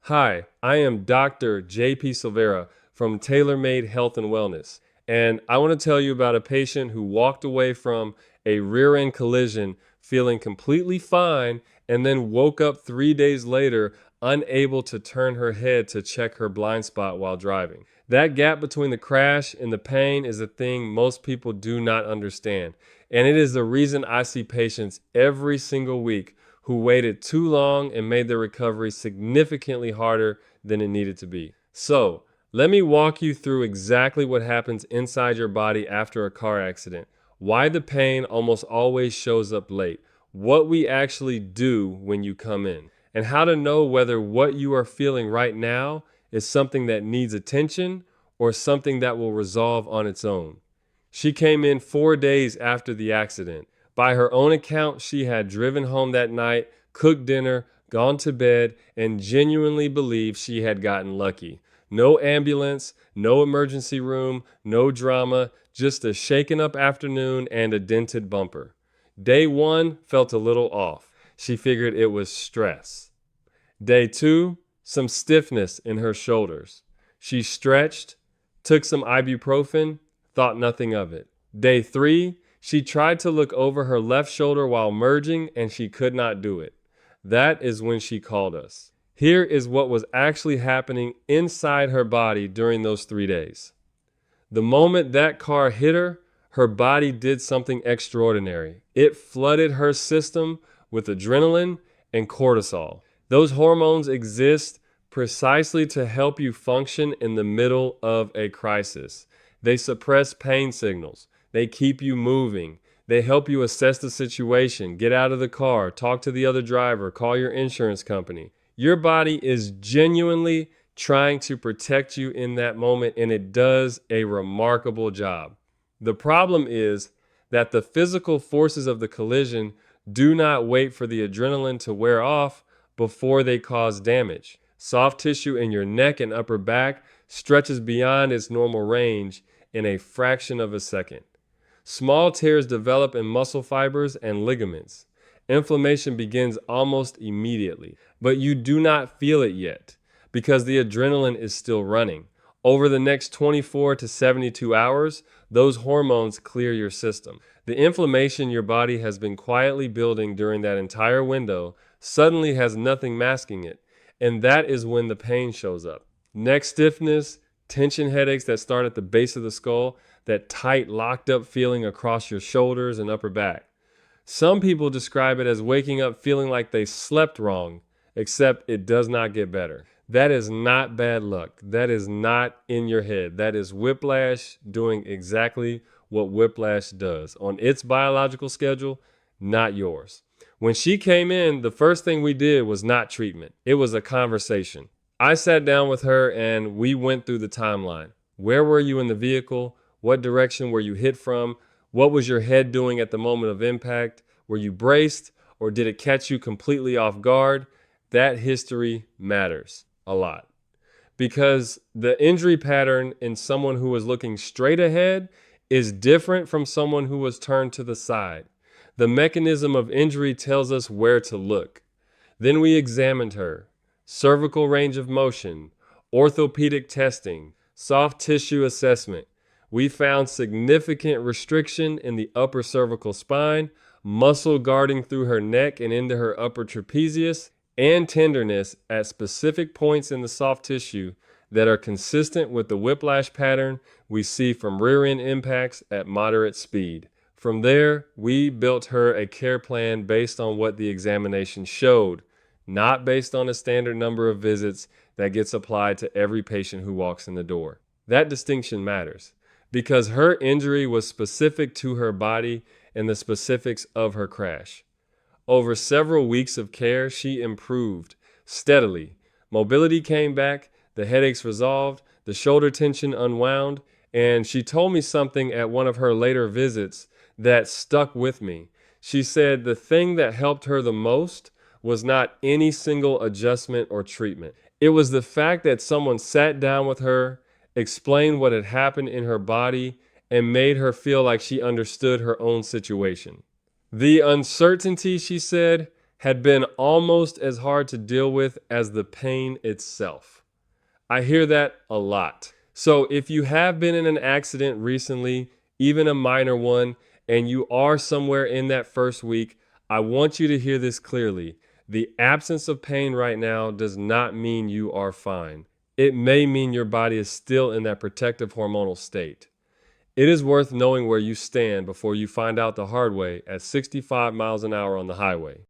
Hi, I am Dr. JP Silvera from TaylorMade Health and Wellness, and I want to tell you about a patient who walked away from a rear end collision feeling completely fine and then woke up 3 days later unable to turn her head to check her blind spot while driving. That gap between the crash and the pain is a thing most people do not understand, and it is the reason I see patients every single week who waited too long and made their recovery significantly harder than it needed to be. So, let me walk you through exactly what happens inside your body after a car accident, why the pain almost always shows up late, what we actually do when you come in, and how to know whether what you are feeling right now is something that needs attention or something that will resolve on its own. She came in 4 days after the accident. By her own account, she had driven home that night, cooked dinner, gone to bed, and genuinely believed she had gotten lucky. No ambulance, no emergency room, no drama, just a shaken up afternoon and a dented bumper. Day one felt a little off. She figured it was stress. Day two, some stiffness in her shoulders. She stretched, took some ibuprofen, thought nothing of it. Day three, she tried to look over her left shoulder while merging and she could not do it. That is when she called us. Here is what was actually happening inside her body during those 3 days. The moment that car hit her, her body did something extraordinary. It flooded her system with adrenaline and cortisol. Those hormones exist precisely to help you function in the middle of a crisis. They suppress pain signals. They keep you moving. They help you assess the situation, get out of the car, talk to the other driver, call your insurance company. Your body is genuinely trying to protect you in that moment, and it does a remarkable job. The problem is that the physical forces of the collision do not wait for the adrenaline to wear off before they cause damage. Soft tissue in your neck and upper back stretches beyond its normal range in a fraction of a second. Small tears develop in muscle fibers and ligaments. Inflammation begins almost immediately, but you do not feel it yet because the adrenaline is still running. Over the next 24 to 72 hours, those hormones clear your system. The inflammation your body has been quietly building during that entire window suddenly has nothing masking it, and that is when the pain shows up. Neck stiffness, tension headaches that start at the base of the skull, that tight, locked up feeling across your shoulders and upper back. Some people describe it as waking up feeling like they slept wrong, except it does not get better. That is not bad luck. That is not in your head. That is whiplash doing exactly what whiplash does on its biological schedule, not yours. When she came in, the first thing we did was not treatment. It was a conversation. I sat down with her and we went through the timeline. Where were you in the vehicle? What direction were you hit from? What was your head doing at the moment of impact? Were you braced or did it catch you completely off guard? That history matters a lot because the injury pattern in someone who was looking straight ahead is different from someone who was turned to the side. The mechanism of injury tells us where to look. Then we examined her. Cervical range of motion, orthopedic testing, soft tissue assessment. We found significant restriction in the upper cervical spine, muscle guarding through her neck and into her upper trapezius, and tenderness at specific points in the soft tissue that are consistent with the whiplash pattern we see from rear end impacts at moderate speed. From there, we built her a care plan based on what the examination showed, not based on a standard number of visits that gets applied to every patient who walks in the door. That distinction matters because her injury was specific to her body and the specifics of her crash. Over several weeks of care, she improved steadily. Mobility came back, the headaches resolved, the shoulder tension unwound, and she told me something at one of her later visits that stuck with me. She said the thing that helped her the most was not any single adjustment or treatment. It was the fact that someone sat down with her, explained what had happened in her body, and made her feel like she understood her own situation. The uncertainty, she said, had been almost as hard to deal with as the pain itself. I hear that a lot. So if you have been in an accident recently, even a minor one, and you are somewhere in that first week, I want you to hear this clearly. The absence of pain right now does not mean you are fine. It may mean your body is still in that protective hormonal state. It is worth knowing where you stand before you find out the hard way at 65 miles an hour on the highway.